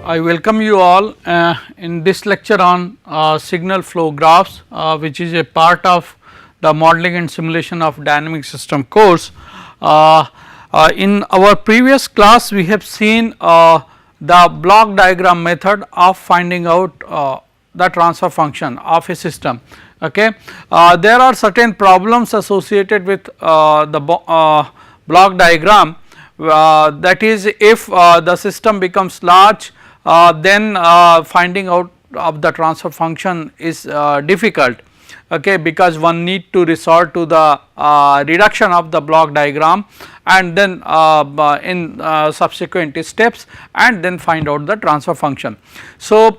I welcome you all in this lecture on signal flow graphs, which is a part of the modeling and simulation of dynamic system course. In our previous class, we have seen the block diagram method of finding out the transfer function of a system. Okay. There are certain problems associated with the block diagram, that is, if the system becomes large, then finding out of the transfer function is difficult, okay, because one need to resort to the reduction of the block diagram and then in subsequent steps and then find out the transfer function. So,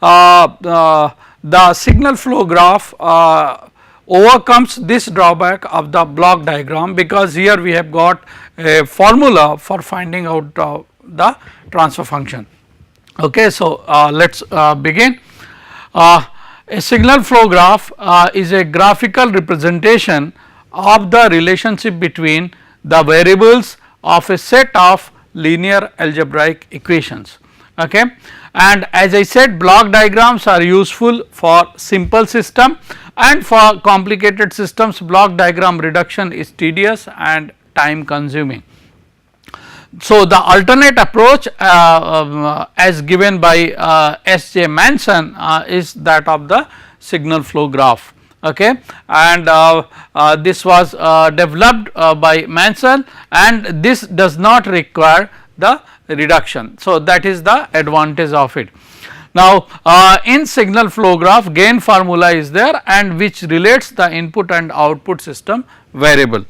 the signal flow graph overcomes this drawback of the block diagram, because here we have got a formula for finding out the transfer function. Okay, so let us begin. A signal flow graph is a graphical representation of the relationship between the variables of a set of linear algebraic equations. Okay. And as I said, block diagrams are useful for simple system, and for complicated systems the diagram reduction is tedious and time consuming. So, the alternate approach as given by S. J. Manson is that of the signal flow graph, okay, and this was developed by Manson, and this does not require the reduction. So, that is the advantage of it. Now, in signal flow graph, gain formula is there, and which relates the input and output system variable.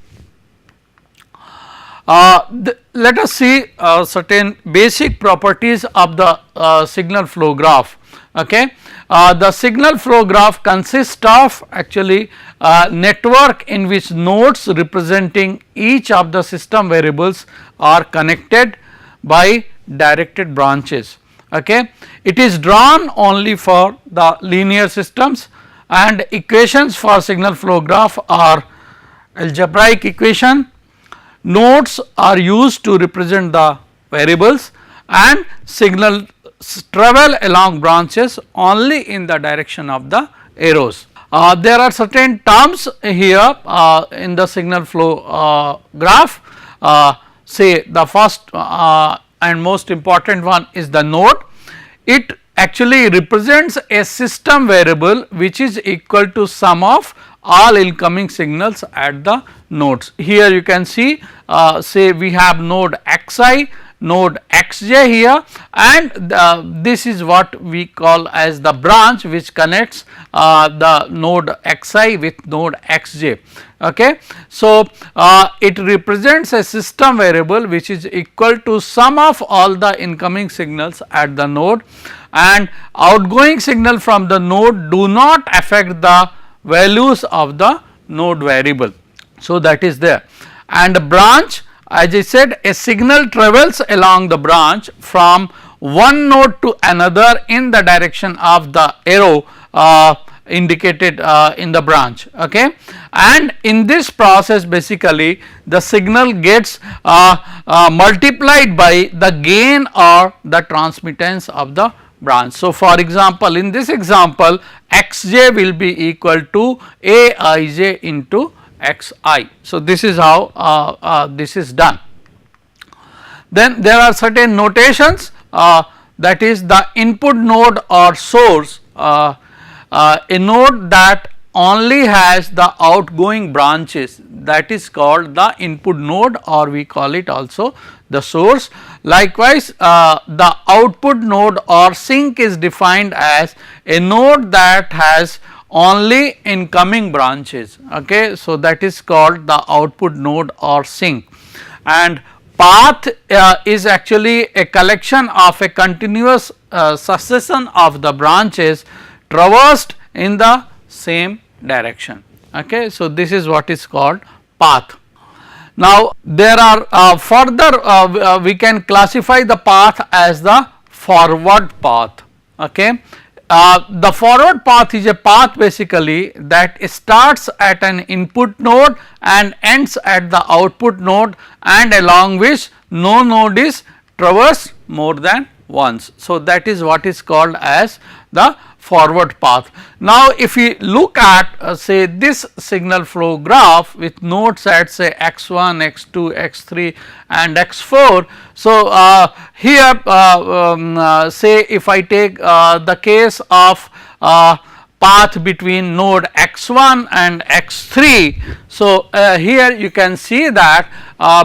Let us see certain basic properties of the signal flow graph. Okay. The signal flow graph consists of actually network in which nodes representing each of the system variables are connected by directed branches. Okay. It is drawn only for the linear systems, and equations for signal flow graph are algebraic equation. Nodes are used to represent the variables, and signal travel along branches only in the direction of the arrows. There are certain terms here in the signal flow graph. Say the first and most important one is the node. It actually represents a system variable which is equal to sum of all incoming signals at the nodes. Here you can see, say we have node xi, node xj here, and this is what we call as the branch which connects the node xi with node xj. Okay. So, it represents a system variable which is equal to sum of all the incoming signals at the node, and outgoing signal from the node do not affect the values of the node variable. So, that is there, and the branch, as I said, a signal travels along the branch from one node to another in the direction of the arrow indicated in the branch. Okay. And in this process, basically the signal gets multiplied by the gain or the transmittance of the branch. So, for example, in this example xj will be equal to aij into xi. So, this is how this is done. Then there are certain notations, that is the input node or source, a node that only has the outgoing branches, that is called the input node, or we call it also the source. Likewise, the output node or sink is defined as a node that has only incoming branches. Okay. So, that is called the output node or sink, and path is actually a collection of a continuous succession of the branches traversed in the same direction. Okay. So, this is what is called path. Now, there are further we can classify the path as the forward path. Okay. The forward path is a path basically that starts at an input node and ends at the output node, and along which no node is traversed more than once. So, that is what is called as the forward path. Now, if we look at say this signal flow graph with nodes at say x1, x2, x3 and x4. So, here say if I take the case of path between node x1 and x3. So, here you can see that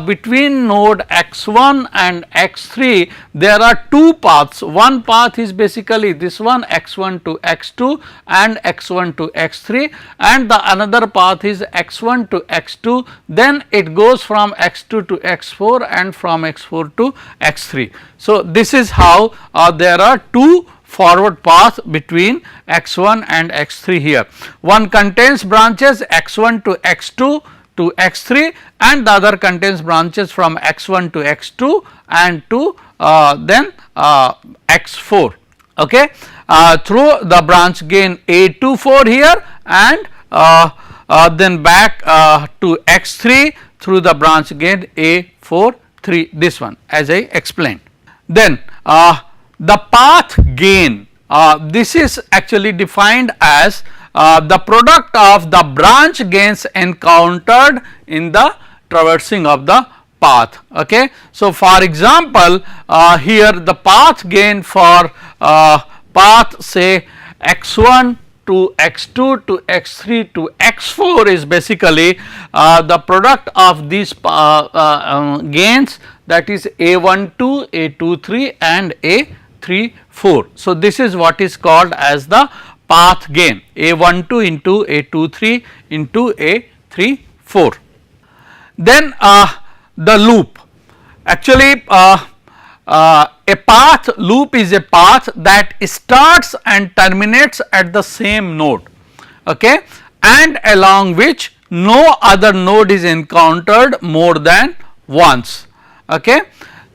between node x1 and x3 there are two paths. One path is basically this one x1 to x2 and x1 to x3, and the another path is x1 to x2, then it goes from x2 to x4 and from x4 to x3. So, this is how there are two forward path between x1 and x3 here. One contains branches x1 to x2 to x3 and the other contains branches from x1 to x2 and to then x4, okay, through the branch gain A24 here and then back to x3 through the branch gain A43, this one as I explained. Then the path gain, this is actually defined as the product of the branch gains encountered in the traversing of the path. Okay. So, for example, here the path gain for path say x1 to x2 to x3 to x4 is basically the product of these gains, that is A12, A23 and A34. So, this is what is called as the path gain, A12 into A23 into A34. Then the loop, actually a path loop is a path that starts and terminates at the same node, okay, and along which no other node is encountered more than once. Okay.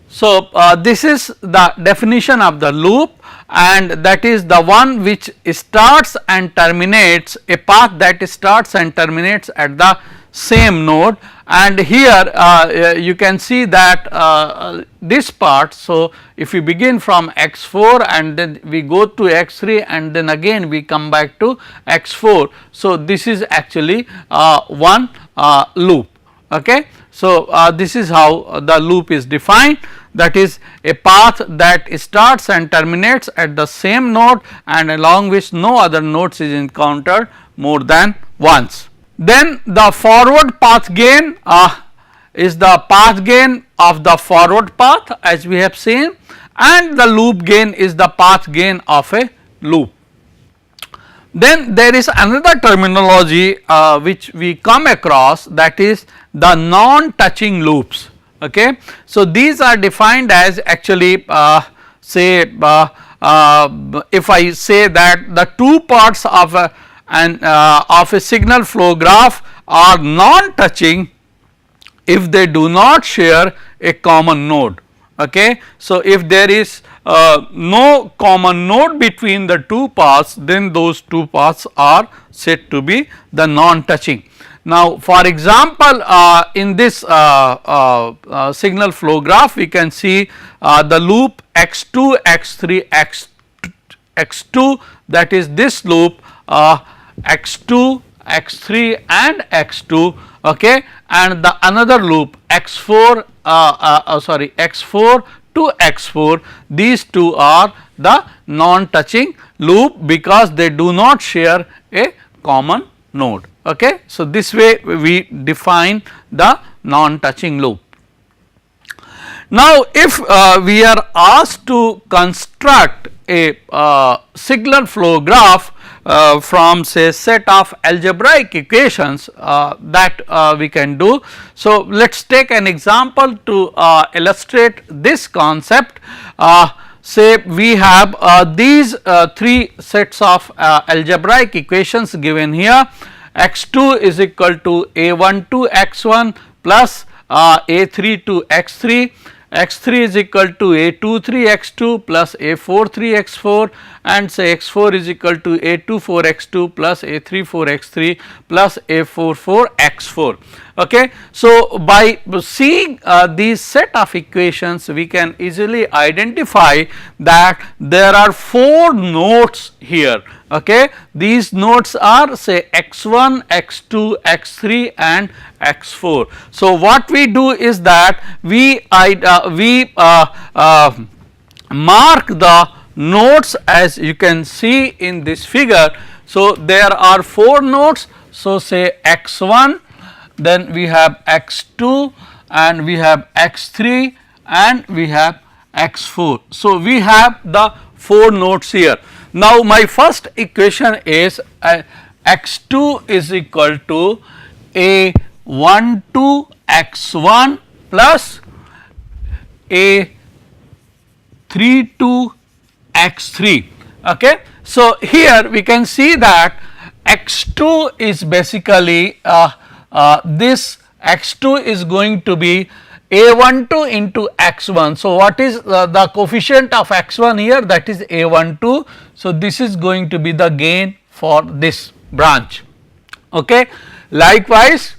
So, this is the definition of the loop, and that is the one which starts and terminates, a path that starts and terminates at the same node. And here you can see that this part. So, if we begin from x4 and then we go to x3 and then again we come back to x4. So, this is actually one loop. Okay. So, this is how the loop is defined, that is a path that starts and terminates at the same node and along which no other nodes is encountered more than once. Then the forward path gain is the path gain of the forward path, as we have seen, and the loop gain is the path gain of a loop. Then there is another terminology which we come across, that is the non-touching loops. Okay. So, these are defined as actually say if I say that the two parts of a signal flow graph are non-touching if they do not share a common node. Okay. So, if there is no common node between the two paths, then those two paths are said to be the non-touching. Now, for example, in this signal flow graph, we can see the loop x2, x3, x2, that is this loop x2, x3 and x2, okay, and the another loop x4 x4 to x4, these two are the non-touching loop because they do not share a common node. Okay. So, this way we define the non-touching loop. Now, if we are asked to construct a signal flow graph from say set of algebraic equations, that we can do. So, let us take an example to illustrate this concept. Say we have these three sets of algebraic equations given here. X2 is equal to A1 to x1 plus A3 to x3, x3 is equal to A23 x2 plus A43 x4, and say x4 is equal to A24 x2 plus A34 x3 plus A44 x4. Okay. So, by seeing these set of equations, we can easily identify that there are 4 nodes here. Okay. These nodes are say x1, x2, x3 and x4. So, what we do is that we mark the nodes as you can see in this figure. So, there are 4 nodes. So, say x1, then we have x2 and we have x3 and we have x4. So, we have the 4 nodes here. Now, my first equation is x2 is equal to a12 x1 plus a32 x3. Okay. So, here we can see that x2 is basically this x2 is going to be a12 into x1. So, what is the coefficient of x1 here, that is a12. So, this is going to be the gain for this branch. Okay. Likewise,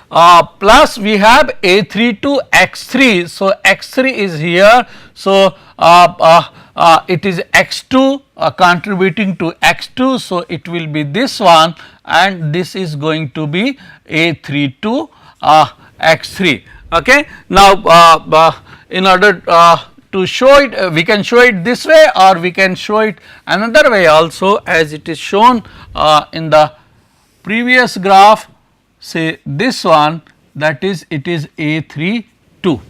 plus we have a32 x3. So, x3 is here. So, it is x2 contributing to x2. So, it will be this one and this is going to be a32 x3. Okay. Now, in order to show it, we can show it this way or we can show it another way also, as it is shown in the previous graph, say this one, that is it is a32.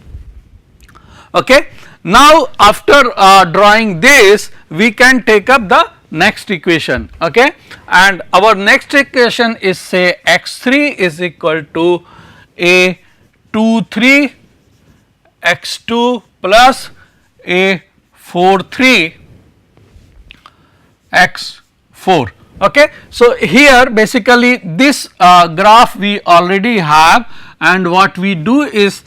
Okay. Now, after drawing this, we can take up the next equation. Okay. And our next equation is say x3 is equal to a23 x2 plus a43 x4. Okay. So, here basically this graph we already have, and what we do is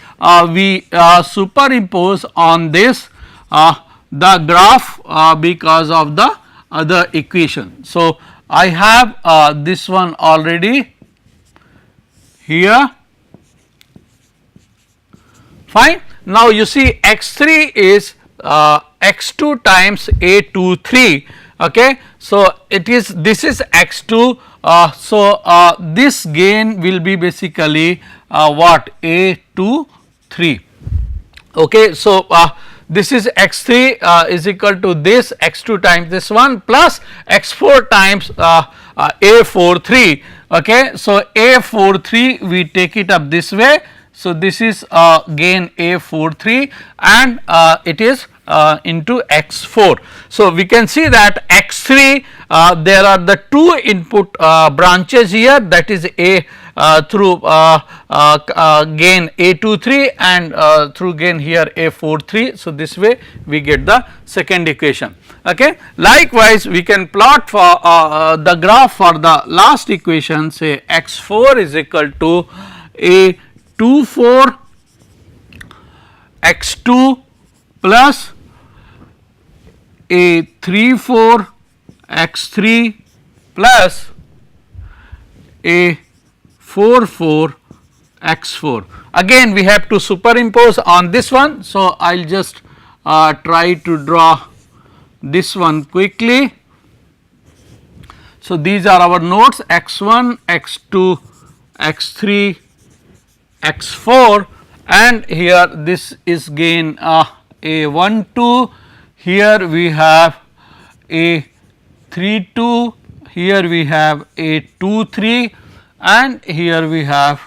we superimpose on this the graph because of the other equation. So, I have this one already here. Fine. Now, you see x3 is x2 times a23. Okay. So, it is this is x2. So, this gain will be basically what, a23. Okay. So, this is x3 is equal to this x2 times this one plus x4 times a43. Okay. So, a43 we take it up this way. So, this is gain a43 and it is into x4. So, we can see that x3 there are the 2 input branches here, that is a through gain a23 and through gain here a43. So, this way we get the second equation. Okay. Likewise, we can plot for the graph for the last equation, say x4 is equal to a24 x2 plus a34 x3 plus a44 x4. Again we have to superimpose on this one. So, I will just try to draw this one quickly. So, these are our nodes x1, x2, x3, x4, and here this is gain a12, here we have a32, here we have a23 and here we have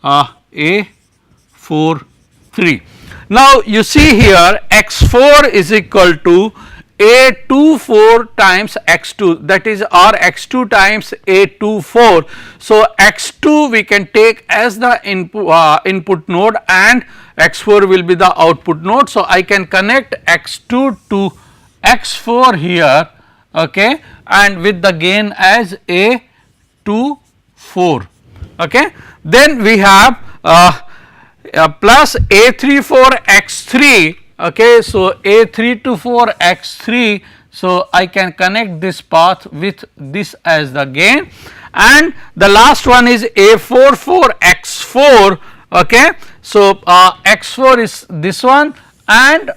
a43. Now, you see here x4 is equal to a24 times x2, that is our x2 times a24. So, x2 we can take as the input node and x4 will be the output node. So, I can connect x2 to x4 here, okay, and with the gain as a24. Okay. Then we have plus a34 x3. Okay. So, a324 x3. So, I can connect this path with this as the gain, and the last one is A44 X4. Okay. So, X4 is this one, and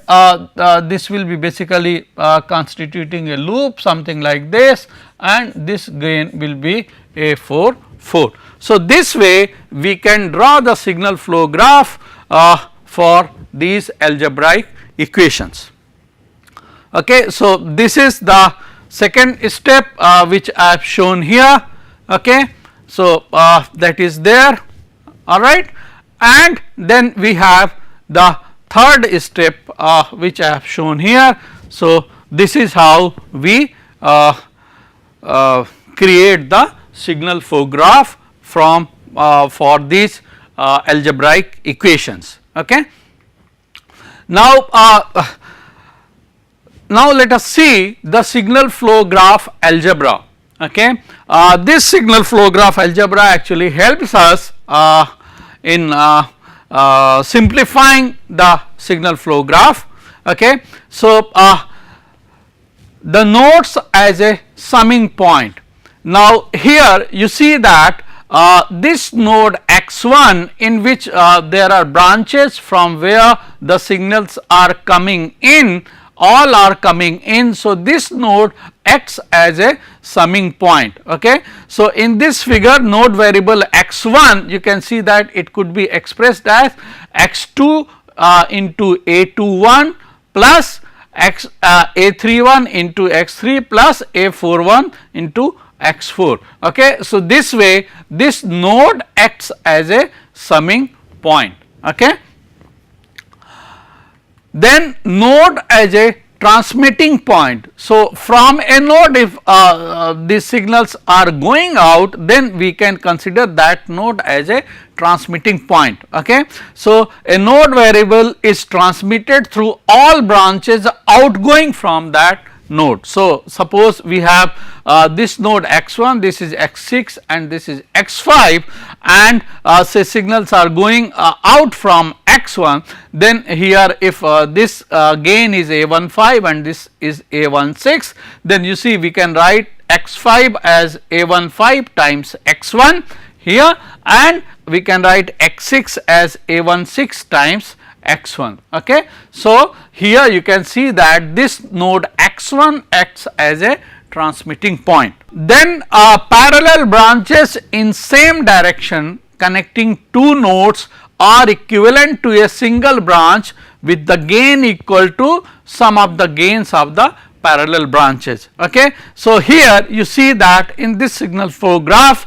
this will be basically constituting a loop something like this, and this gain will be A44. So, this way we can draw the signal flow graph for these algebraic equations. Okay. So, this is the second step which I have shown here. Okay. So, that is there, all right, and then we have the third step which I have shown here. So, this is how we create the signal flow graph from for these algebraic equations. Okay. Now, now let us see the signal flow graph algebra. Okay. This signal flow graph algebra actually helps us in simplifying the signal flow graph. Okay. So, the nodes as a summing point. Now, here you see that this node x1 in which there are branches from where the signals are coming in, all are coming in. So, this node acts as a summing point. Okay. So, in this figure node variable x1, you can see that it could be expressed as x2 into a21 plus a31 into x3 plus a41 into x4. Okay. So, this way this node acts as a summing point. Okay. Then node as a transmitting point. So, from a node if these signals are going out, then we can consider that node as a transmitting point. Okay. So, a node variable is transmitted through all branches outgoing from that node. So, suppose we have this node x1, this is x6 and this is x5, and say signals are going out from x1, then here if this gain is a15 and this is a16, then you see we can write x5 as a15 times x1 here, and we can write x6 as a16 times x1. Okay. So, here you can see that this node x1 acts as a transmitting point. Then parallel branches in same direction connecting two nodes are equivalent to a single branch with the gain equal to sum of the gains of the parallel branches. Okay. So, here you see that in this signal flow graph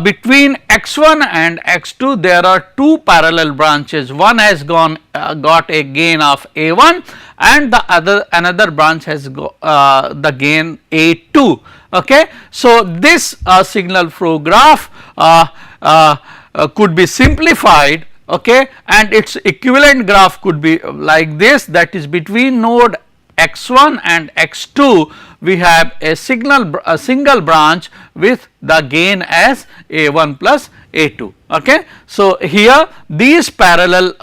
between x1 and x2 there are two parallel branches. One has got a gain of a1 and the another branch has got the gain a2. Okay. So, this signal flow graph could be simplified. Okay, and its equivalent graph could be like this, that is between node x1 and x2 we have a single branch with the gain as a1 plus a2. Okay. So, here these parallel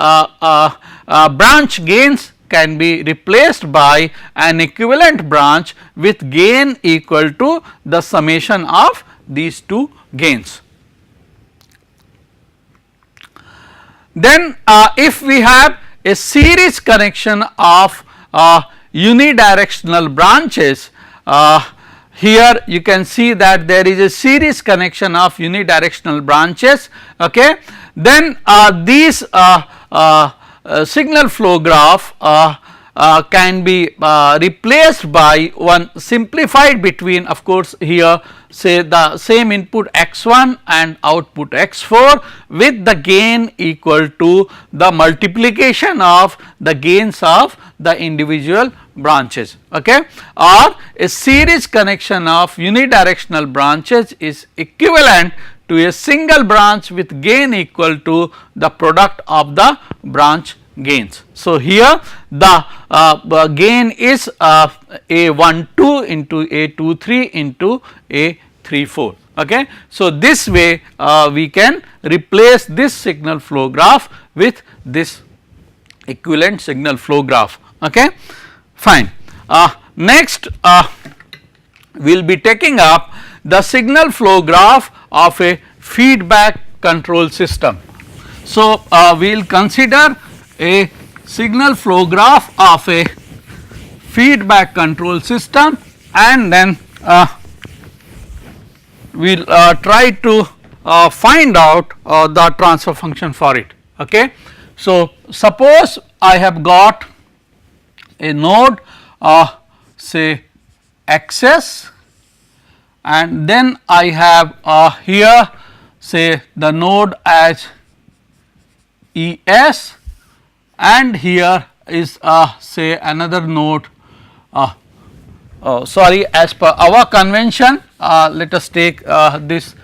branch gains can be replaced by an equivalent branch with gain equal to the summation of these two gains. Then if we have a series connection of unidirectional branches, here you can see that there is a series connection of unidirectional branches. Okay. Then these signal flow graph can be replaced by one simplified between, of course, here say the same input x1 and output x4 with the gain equal to the multiplication of the gains of the individual branches. Okay. Or a series connection of unidirectional branches is equivalent to a single branch with gain equal to the product of the branch gains. So, here the gain is a12 into a23 into a34. Okay. So, this way we can replace this signal flow graph with this equivalent signal flow graph. Okay. Fine. Next we will be taking up the signal flow graph of a feedback control system. So, we will consider a signal flow graph of a feedback control system, and then we will try to find out the transfer function for it. Okay. So, suppose I have got a node say XS, and then I have here say the node as ES, and here is say another node sorry, as per our convention let us take this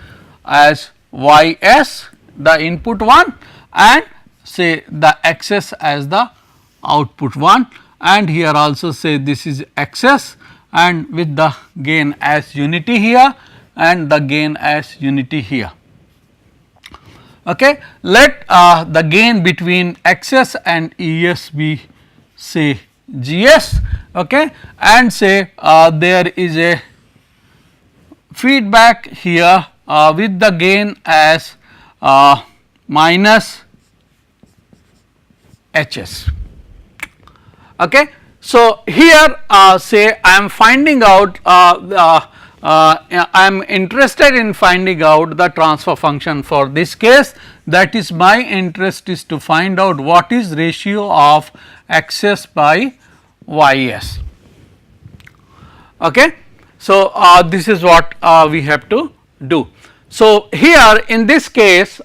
as YS, the input one, and say the XS as the output one, and here also say this is XS, and with the gain as unity here and the gain as unity here. Okay. Let the gain between XS and ES be say GS, okay, and say there is a feedback here with the gain as minus HS. Okay. So, here say I am finding out I am interested in finding out the transfer function for this case, that is my interest is to find out what is ratio of XS by YS. Okay. So, this is what we have to do. So, here in this case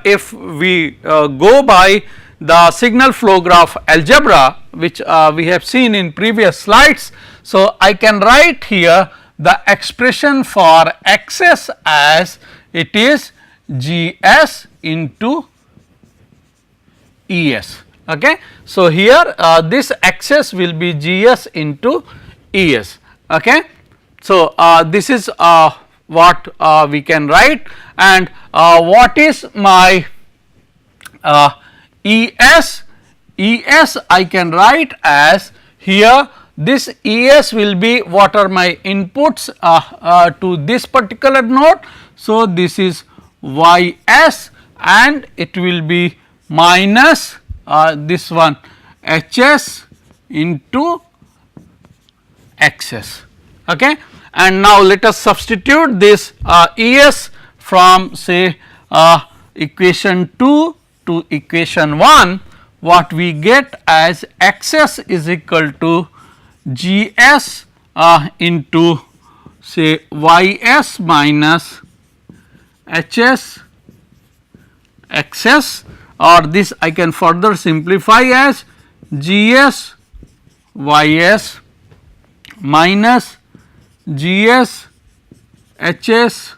if we go by the signal flow graph algebra, which we have seen in previous slides. So, I can write here the expression for XS as it is GS into ES. Okay. So, here this XS will be GS into ES. Okay. So, this is what we can write, and what is my ES? ES I can write as here this ES will be what are my inputs to this particular node. So, this is YS, and it will be minus this one HS into XS. Okay. And now, let us substitute this ES from say equation 2 to equation 1. What we get as XS is equal to GS into say YS minus HS XS, or this I can further simplify as GS YS minus GS HS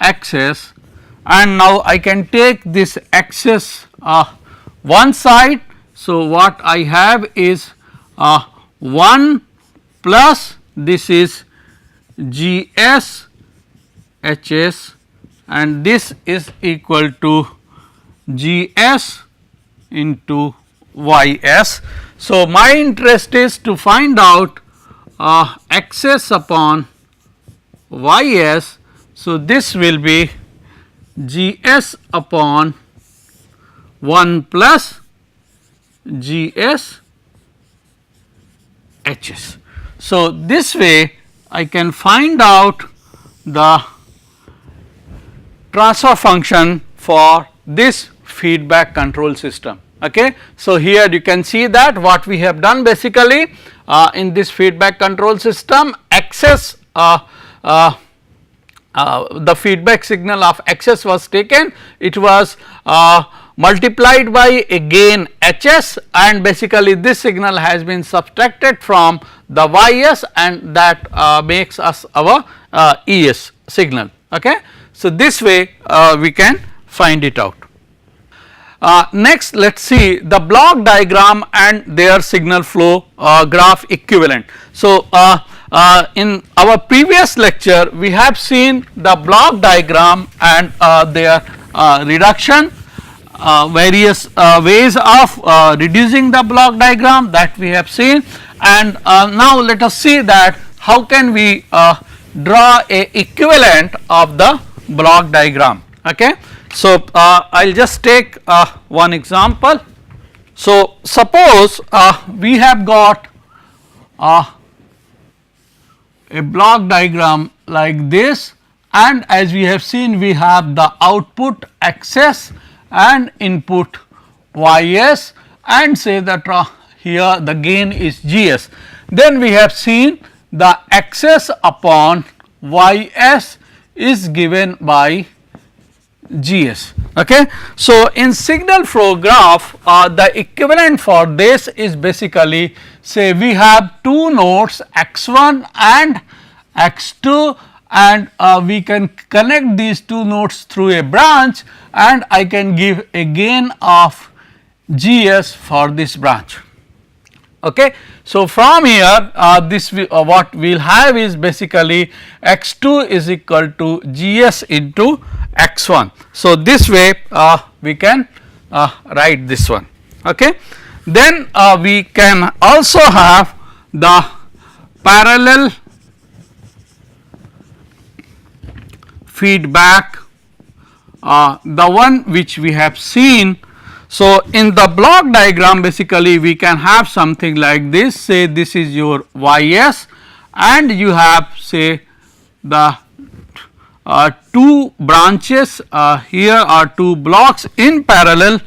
XS, and now I can take this XS one side. So, what I have is 1 plus this is GS HS, and this is equal to GS into YS. So, my interest is to find out XS upon YS. So, this will be GS upon 1 plus GS HS. So, this way I can find out the transfer function for this feedback control system. Okay. So, here you can see that what we have done basically in this feedback control system, XS the feedback signal of XS was taken, it was multiplied by a gain HS, and basically this signal has been subtracted from the YS, and that makes us our ES signal. Okay. So, this way we can find it out. Next, let us see the block diagram and their signal flow graph equivalent. So, in our previous lecture we have seen the block diagram and their reduction, various ways of reducing the block diagram that we have seen, and now let us see that how can we draw a equivalent of the block diagram. Okay. So, I will just take one example. So, suppose we have got a block diagram like this, and as we have seen, we have the output xs and input ys, and say that here the gain is gs. Then we have seen the xs upon ys is given by gs. Okay. So, in signal flow graph, the equivalent for this is basically, say we have two nodes x1 and x2, and we can connect these two nodes through a branch, and I can give a gain of gs for this branch. Okay. So, from here this what we will have is basically x2 is equal to gs into x1. So, this way we can write this one. Okay. Then we can also have the parallel feedback, the one which we have seen. So, in the block diagram basically we can have something like this, say this is your ys, and you have say the two branches, here are two blocks in parallel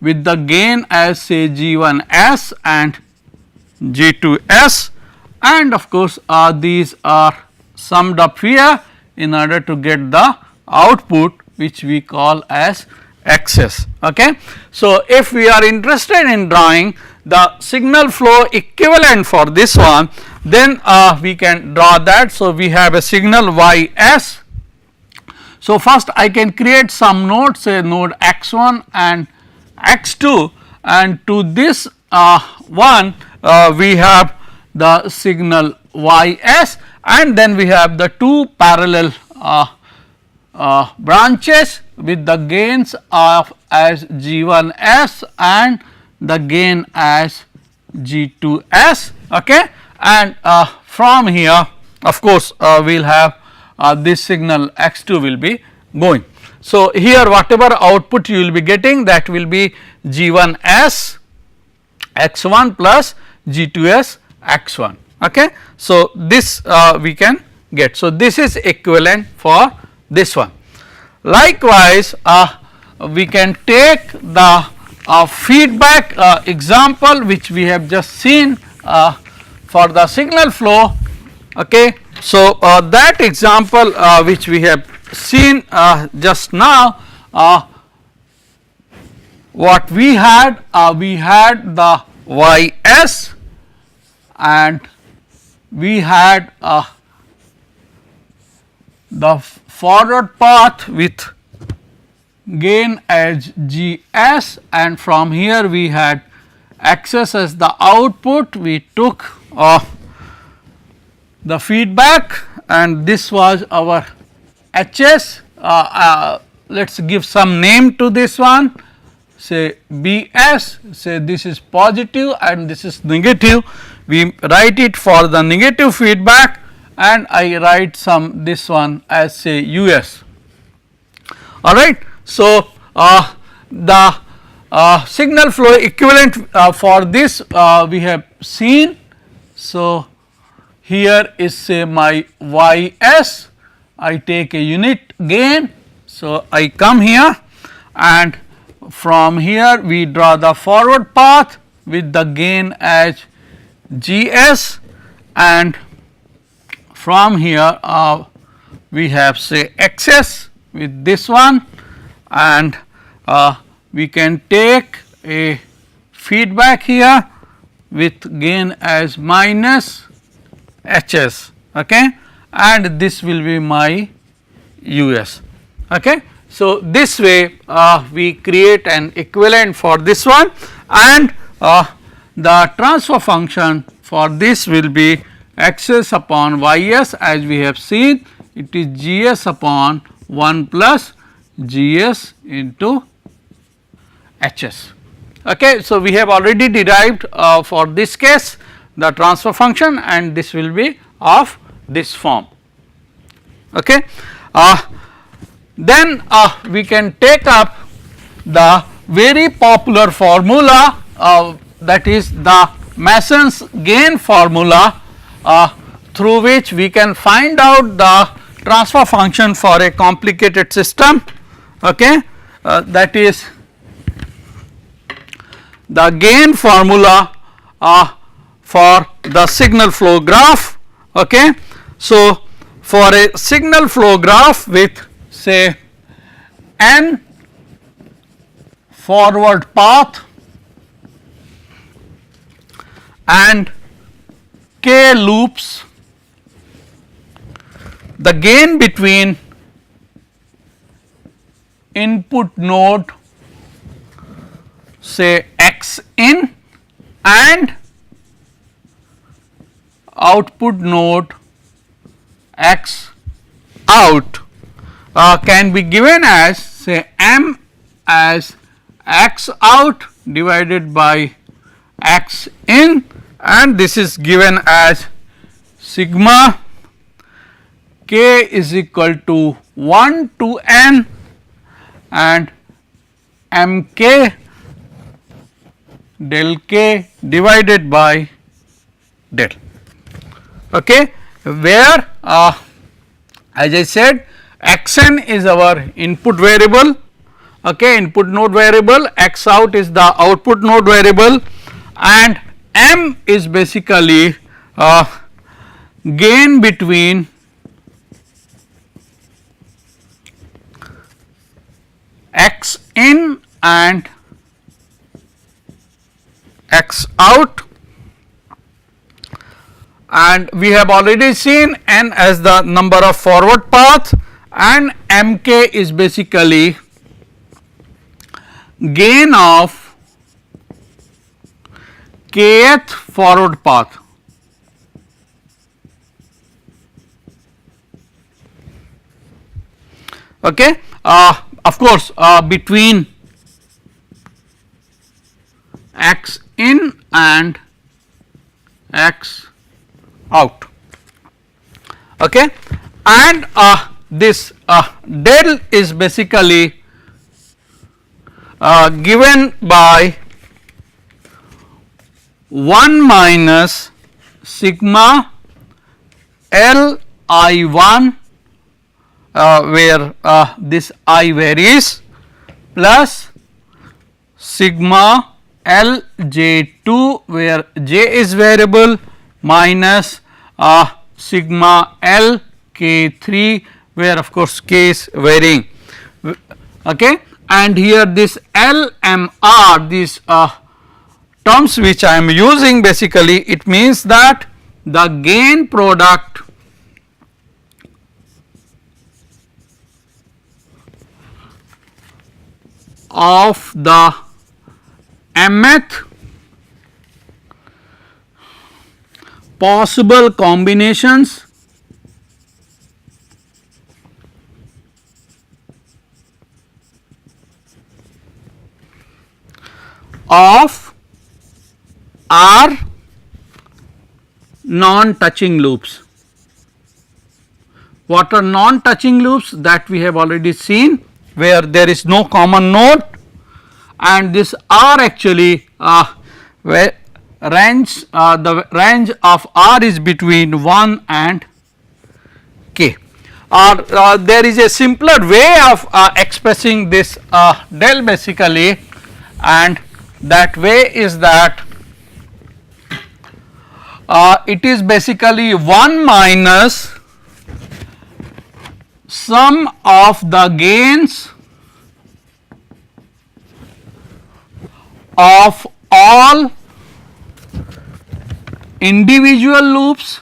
with the gain as say G1s and G2s, and of course these are summed up here in order to get the output which we call as xs. Okay. So, if we are interested in drawing the signal flow equivalent for this one, then we can draw that. So, we have a signal ys. So, first I can create some nodes, say node x1 and x2, and to this one we have the signal ys, and then we have the two parallel branches with the gains of as G1s and the gain as G2s. Okay. And from here of course we will have this signal x2 will be going. So, here whatever output you will be getting, that will be G1s x1 plus G2s x1. Okay. So, this we can get. So, this is equivalent for this one. Likewise, we can take the feedback example which we have just seen for the signal flow. Okay. So, that example which we have seen just now, what we had the ys, and we had the forward path with gain as gs, and from here we had xs as the output. We took the feedback, and this was our hs. Let us give some name to this one, say bs, say this is positive and this is negative. We write it for the negative feedback, and I write some this one as say us. All right. So, the signal flow equivalent for this we have seen. So, here is say my ys, I take a unit gain. So, I come here, and from here we draw the forward path with the gain as gs, and from here we have say xs with this one, and we can take a feedback here with gain as minus hs. Okay. And this will be my us. Okay. So, this way we create an equivalent for this one, and the transfer function for this will be xs upon ys, as we have seen it is gs upon 1 plus gs into hs. Okay. So, we have already derived for this case the transfer function, and this will be of this form. Okay. then we can take up the very popular formula, that is the Mason's gain formula, through which we can find out the transfer function for a complicated system. Okay, that is the gain formula for the signal flow graph. Okay. So, for a signal flow graph with say n forward path and k loops, the gain between input node say x in and output node x out can be given as say m as x out divided by x in, and this is given as sigma k is equal to 1 to n and mk del k divided by del. Okay, where as I said, xn is our input variable, okay, input node variable, x out is the output node variable, and m is basically gain between x in and x out, and we have already seen n as the number of forward path and mk is basically gain of kth forward path. Okay. Of course, between x in and x out. Okay. And this del is basically given by 1 minus sigma L I 1 where this I varies plus sigma L j 2 where j is variable minus sigma L k 3 where of course k is varying. Okay. And here this L M R, these terms which I am using, basically it means that the gain product of the mth possible combinations of R non-touching loops. What are non-touching loops? That we have already seen, where there is no common node, and this R actually where range the range of R is between 1 and k. Or there is a simpler way of expressing this del basically, and that way is that it is basically 1 minus sum of the gains of all individual loops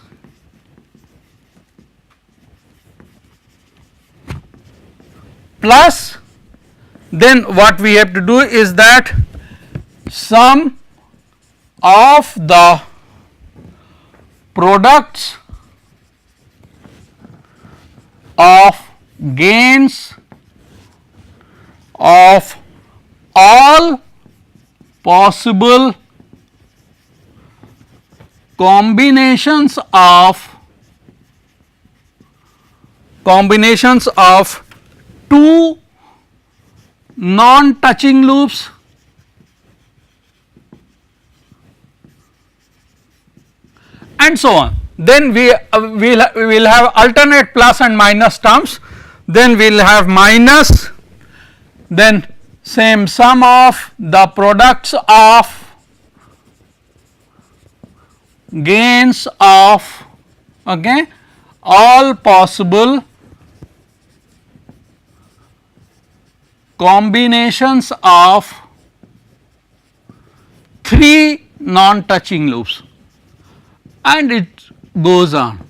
plus, then what we have to do is that sum of the products of gains of all possible combinations of 2 non-touching loops, and so on. Then we will have alternate plus and minus terms, then we will have minus, then same sum of the products of gains of all possible combinations of 3 non-touching loops, and it goes on.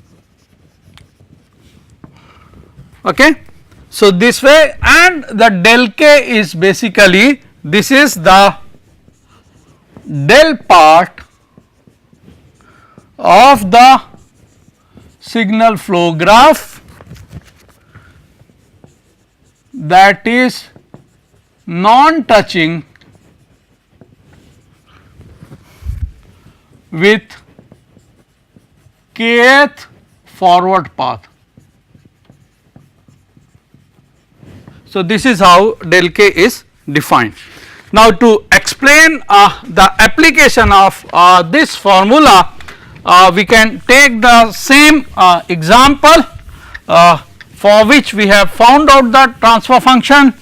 Okay. So, this way, and the del k is basically, this is the del part of the signal flow graph that is non-touching with kth forward path. So, this is how del k is defined. Now, to explain the application of this formula, we can take the same example for which we have found out the transfer function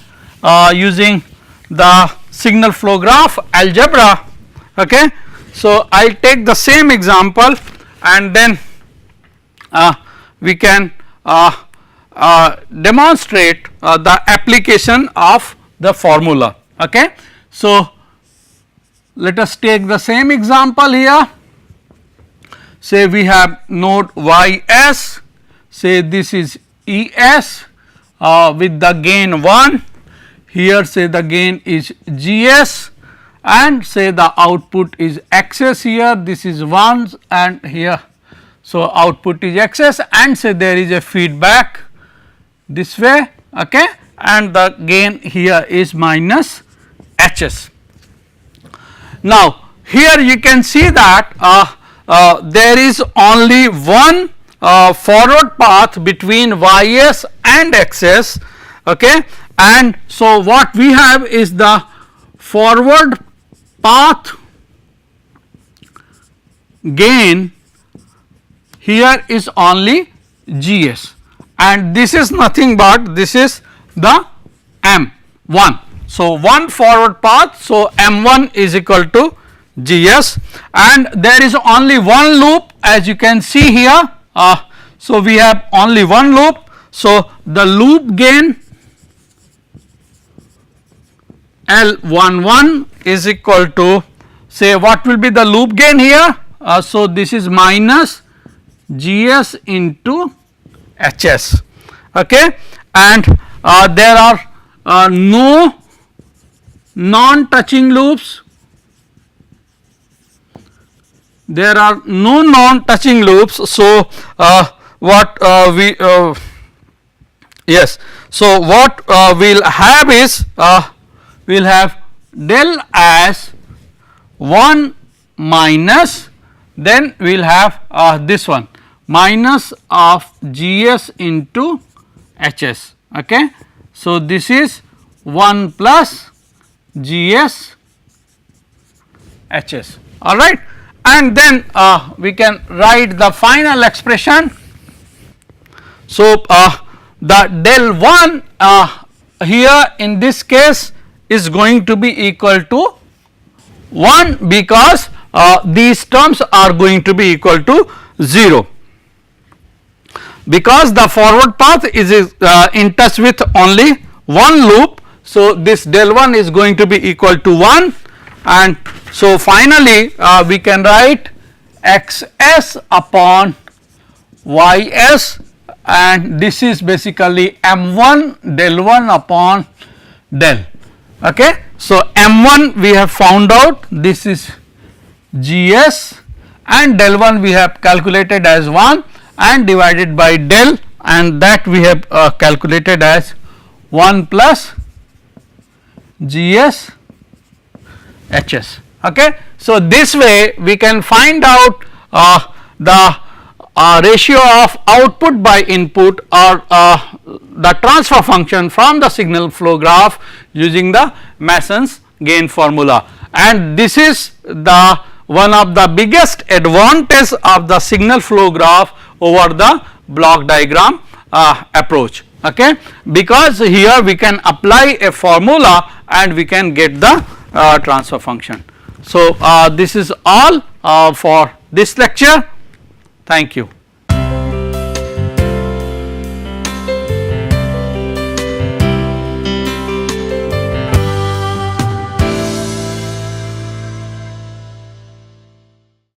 using the signal flow graph algebra. Okay. So, I will take the same example, and then we can demonstrate the application of the formula. Okay. So, let us take the same example here. Say we have node Ys, say this is Es with the gain 1, here say the gain is Gs, and say the output is Xs here, this is 1 and here. So, output is Xs, and say there is a feedback this way, okay, and the gain here is minus Hs. Now, here you can see that there is only one forward path between Ys and Xs, okay, and so what we have is the forward path gain here is only Gs, and this is nothing but this is the M1. So, one forward path, so M1 is equal to Gs, and there is only one loop, as you can see here. So, we have only one loop. So, the loop gain L11 is equal to, say, what will be the loop gain here? So, this is minus Gs into Hs, okay, and there are no non-touching loops. There are no non-touching loops. So, what yes, so what we will have is we will have del as 1 minus, then we will have this one minus of Gs into Hs, okay. So, this is 1 plus Gs Hs, all right, and then we can write the final expression. So, the del 1 here in this case is going to be equal to 1, because these terms are going to be equal to 0, because the forward path is in touch with only one loop. So, this del 1 is going to be equal to 1, and so finally we can write Xs upon Ys, and this is basically M1 del 1 upon del, okay. So, M1 we have found out, this is Gs, and del 1 we have calculated as 1 and divided by del, and that we have calculated as 1 plus Gs Hs, okay. So, this way we can find out the ratio of output by input or the transfer function from the signal flow graph using the Mason's gain formula, and this is the one of the biggest advantage of the signal flow graph over the block diagram approach, okay, because here we can apply a formula and we can get the transfer function. So, this is all for this lecture. Thank you.